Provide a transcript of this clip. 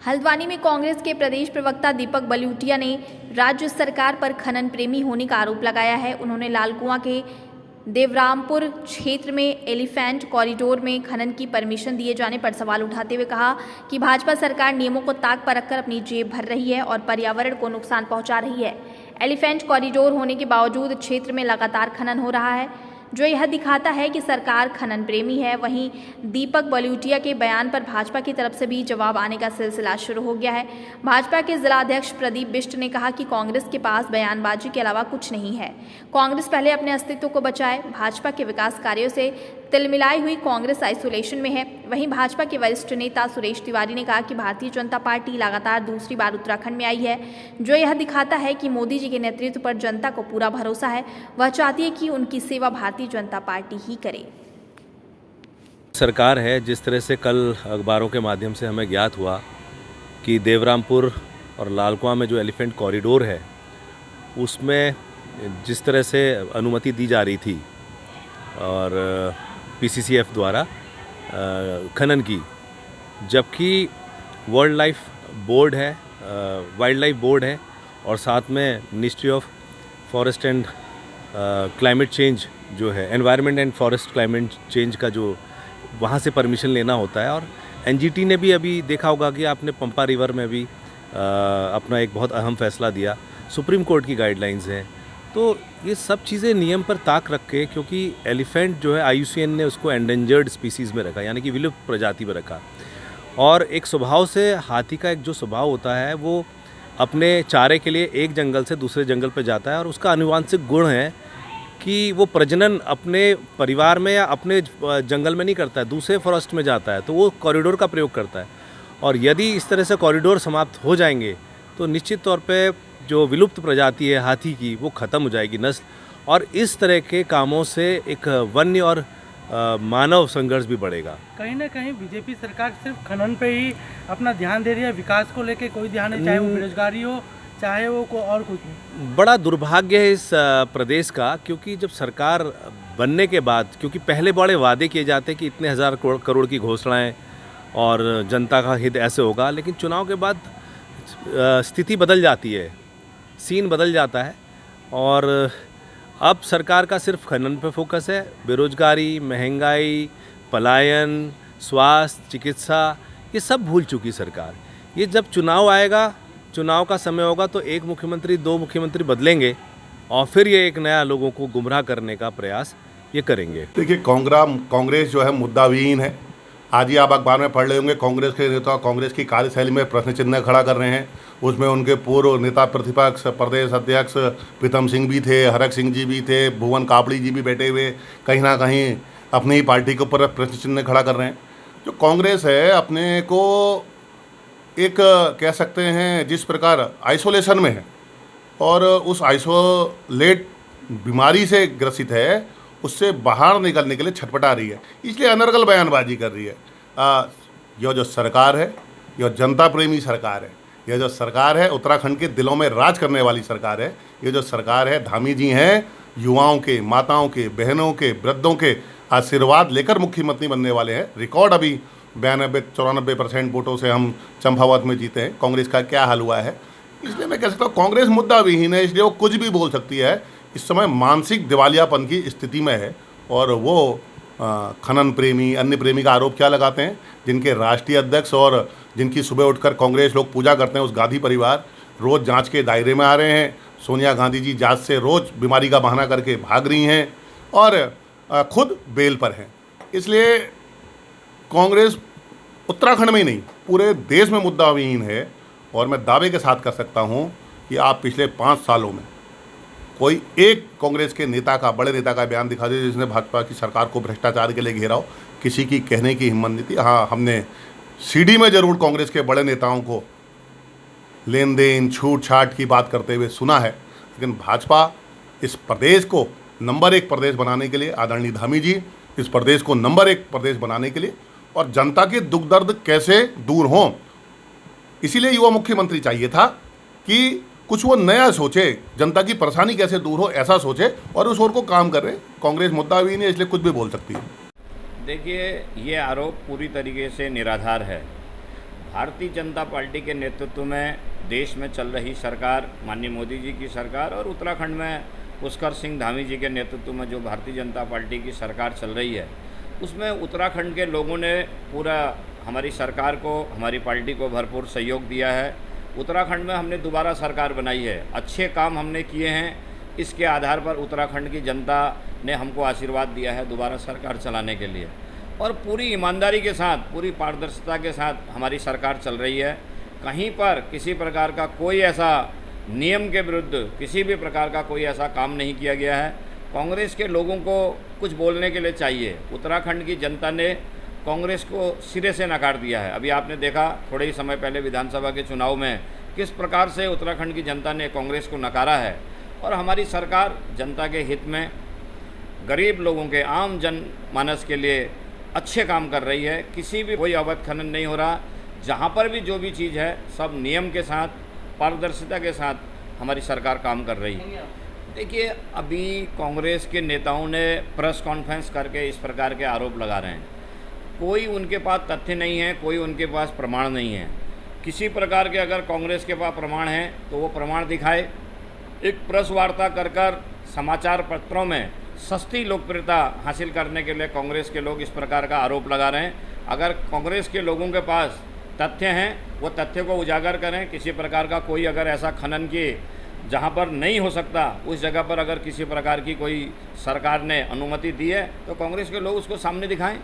हल्द्वानी में कांग्रेस के प्रदेश प्रवक्ता दीपक बलिउटिया ने राज्य सरकार पर खनन प्रेमी होने का आरोप लगाया है। उन्होंने लालकुआं के देवरामपुर क्षेत्र में एलिफेंट कॉरिडोर में खनन की परमिशन दिए जाने पर सवाल उठाते हुए कहा कि भाजपा सरकार नियमों को ताक पर रखकर अपनी जेब भर रही है और पर्यावरण को नुकसान पहुंचा रही है। एलिफेंट कॉरिडोर होने के बावजूद क्षेत्र में लगातार खनन हो रहा है, जो यह दिखाता है कि सरकार खनन प्रेमी है। वहीं दीपक बलिउटिया के बयान पर भाजपा की तरफ से भी जवाब आने का सिलसिला शुरू हो गया है। भाजपा के जिलाध्यक्ष प्रदीप बिष्ट ने कहा कि कांग्रेस के पास बयानबाजी के अलावा कुछ नहीं है। कांग्रेस पहले अपने अस्तित्व को बचाए। भाजपा के विकास कार्यों से तिलमिलाई हुई कांग्रेस आइसोलेशन में है। वहीं भाजपा के वरिष्ठ नेता सुरेश तिवारी ने कहा कि भारतीय जनता पार्टी लगातार दूसरी बार उत्तराखंड में आई है, जो यह दिखाता है कि मोदी जी के नेतृत्व पर जनता को पूरा भरोसा है। वह चाहती है कि उनकी सेवा भारतीय जनता पार्टी ही करे। सरकार है, जिस तरह से कल अखबारों के माध्यम से हमें ज्ञात हुआ कि देवरामपुर और लालकुआं में जो एलिफेंट कॉरिडोर है उसमें जिस तरह से अनुमति दी जा रही थी और पीसीसीएफ द्वारा खनन की, जबकि वाइल्ड लाइफ बोर्ड है और साथ में ministry of forest and climate change जो है, environment and forest climate change का जो वहाँ से परमिशन लेना होता है। और एनजीटी ने भी अभी देखा होगा कि आपने पंपा रिवर में भी अपना एक बहुत अहम फैसला दिया। सुप्रीम कोर्ट की गाइडलाइंस हैं, तो ये सब चीज़ें नियम पर ताक रख के, क्योंकि एलिफेंट जो है IUCN ने उसको एंडेंजर्ड स्पीसीज़ में रखा, यानी कि विलुप्त प्रजाति में रखा। और एक स्वभाव से हाथी का एक जो स्वभाव होता है वो अपने चारे के लिए एक जंगल से दूसरे जंगल पर जाता है, और उसका आनुवांशिक गुण है कि वो प्रजनन अपने परिवार में या अपने जंगल में नहीं करता है, दूसरे फॉरेस्ट में जाता है, तो वो कॉरिडोर का प्रयोग करता है। और यदि इस तरह से कॉरिडोर समाप्त हो जाएंगे तो निश्चित तौर पे जो विलुप्त प्रजाति है हाथी की, वो ख़त्म हो जाएगी नस्ल। और इस तरह के कामों से एक वन्य और मानव संघर्ष भी बढ़ेगा। कहीं ना कहीं बीजेपी सरकार सिर्फ खनन पे ही अपना ध्यान दे रही है, विकास को लेके कोई ध्यान नहीं, चाहे वो बेरोजगारी हो, चाहे वो को और कुछ नहीं। बड़ा दुर्भाग्य है इस प्रदेश का, क्योंकि जब सरकार बनने के बाद, क्योंकि पहले बड़े वादे किए जाते कि इतने हज़ार करोड़ की घोषणाएं और जनता का हित ऐसे होगा, लेकिन चुनाव के बाद स्थिति बदल जाती है, सीन बदल जाता है। और अब सरकार का सिर्फ खनन पर फोकस है। बेरोजगारी, महंगाई, पलायन, स्वास्थ्य, चिकित्सा, ये सब भूल चुकी सरकार। ये जब चुनाव आएगा, चुनाव का समय होगा, तो एक मुख्यमंत्री, दो मुख्यमंत्री बदलेंगे और फिर ये एक नया लोगों को गुमराह करने का प्रयास ये करेंगे। देखिए, कांग्रेस जो है मुद्दाविहीन है। आज ही आप अखबार में पढ़ रहे होंगे, कांग्रेस के नेता कांग्रेस की कार्यशैली में प्रश्न चिन्ह खड़ा कर रहे हैं। उसमें उनके पूर्व नेता प्रतिपक्ष प्रदेश अध्यक्ष प्रीतम सिंह भी थे, हरक सिंह जी भी थे, भुवन कापड़ी जी भी बैठे हुए कहीं ना कहीं अपनी ही पार्टी के ऊपर प्रश्न चिन्ह खड़ा कर रहे हैं। जो कांग्रेस है, अपने को एक कह सकते हैं जिस प्रकार आइसोलेशन में है और उस आइसोलेट बीमारी से ग्रसित है, उससे बाहर निकलने के लिए छटपटा रही है, इसलिए अनर्गल बयानबाजी कर रही है। यह जो सरकार है, यह जनता प्रेमी सरकार है। यह जो सरकार है, उत्तराखंड के दिलों में राज करने वाली सरकार है। ये जो सरकार है, धामी जी हैं, युवाओं के, माताओं के, बहनों के, वृद्धों के आशीर्वाद लेकर मुख्यमंत्री बनने वाले हैं। रिकॉर्ड अभी 92-94% वोटों से हम चंपावत में जीते हैं। कांग्रेस का क्या हाल हुआ है, इसलिए मैं कह सकता हूँ कांग्रेस मुद्दा विहीन है, इसलिए वो कुछ भी बोल सकती है। इस समय मानसिक दिवालियापन की स्थिति में है और वो खनन प्रेमी, अन्य प्रेमी का आरोप क्या लगाते हैं। जिनके राष्ट्रीय अध्यक्ष और जिनकी सुबह उठकर कांग्रेस लोग पूजा करते हैं, उस गांधी परिवार रोज़ जांच के दायरे में आ रहे हैं। सोनिया गांधी जी जांच से रोज़ बीमारी का बहाना करके भाग रही हैं और खुद बेल पर हैं। इसलिए कांग्रेस उत्तराखंड में ही नहीं, पूरे देश में मुद्दाविहीन है। और मैं दावे के साथ कर सकता हूं कि आप पिछले 5 सालों में कोई एक कांग्रेस के नेता का, बड़े नेता का बयान दिखा दीजिए जिसने भाजपा की सरकार को भ्रष्टाचार के लिए घेरा हो। किसी की कहने की हिम्मत नहीं थी। हाँ, हमने सीडी में जरूर कांग्रेस के बड़े नेताओं को लेन देन, छूट छाट की बात करते हुए सुना है, लेकिन भाजपा इस प्रदेश को नंबर 1 प्रदेश बनाने के लिए, आदरणीय धामी जी, इस प्रदेश को नंबर 1 प्रदेश बनाने के लिए और जनता के दुख दर्द कैसे दूर हों, इसीलिए युवा मुख्यमंत्री चाहिए था कि कुछ वो नया सोचे, जनता की परेशानी कैसे दूर हो ऐसा सोचे और उस ओर को काम कर रहे। कांग्रेस मुद्दाविहीन है, इसलिए कुछ भी बोल सकती है। देखिए, ये आरोप पूरी तरीके से निराधार है। भारतीय जनता पार्टी के नेतृत्व में देश में चल रही सरकार, माननीय मोदी जी की सरकार, और उत्तराखंड में पुष्कर सिंह धामी जी के नेतृत्व में जो भारतीय जनता पार्टी की सरकार चल रही है, उसमें उत्तराखंड के लोगों ने पूरा हमारी सरकार को, हमारी पार्टी को भरपूर सहयोग दिया है। उत्तराखंड में हमने दोबारा सरकार बनाई है, अच्छे काम हमने किए हैं। इसके आधार पर उत्तराखंड की जनता ने हमको आशीर्वाद दिया है दोबारा सरकार चलाने के लिए, और पूरी ईमानदारी के साथ, पूरी पारदर्शिता के साथ हमारी सरकार चल रही है। कहीं पर किसी प्रकार का कोई ऐसा नियम के विरुद्ध किसी भी प्रकार का कोई ऐसा काम नहीं किया गया है। कांग्रेस के लोगों को कुछ बोलने के लिए चाहिए। उत्तराखंड की जनता ने कांग्रेस को सिरे से नकार दिया है। अभी आपने देखा थोड़े ही समय पहले विधानसभा के चुनाव में किस प्रकार से उत्तराखंड की जनता ने कांग्रेस को नकारा है, और हमारी सरकार जनता के हित में, गरीब लोगों के, आम जनमानस के लिए अच्छे काम कर रही है। किसी भी कोई अवैध खनन नहीं हो रहा। जहाँ पर भी जो भी चीज़ है सब नियम के साथ, पारदर्शिता के साथ हमारी सरकार काम कर रही है। देखिए, अभी कांग्रेस के नेताओं ने प्रेस कॉन्फ्रेंस करके इस प्रकार के आरोप लगा रहे हैं। कोई उनके पास तथ्य नहीं है, कोई उनके पास प्रमाण नहीं है। किसी प्रकार के अगर कांग्रेस के पास प्रमाण है तो वो प्रमाण दिखाए। एक प्रेस वार्ता कर समाचार पत्रों में सस्ती लोकप्रियता हासिल करने के लिए कांग्रेस के लोग इस प्रकार का आरोप लगा रहे हैं। अगर कांग्रेस के लोगों के पास तथ्य हैं, वो तथ्य को उजागर करें। किसी प्रकार का कोई अगर ऐसा खनन की जहाँ पर नहीं हो सकता, उस जगह पर अगर किसी प्रकार की कोई सरकार ने अनुमति दी है तो कांग्रेस के लोग उसको सामने दिखाएं।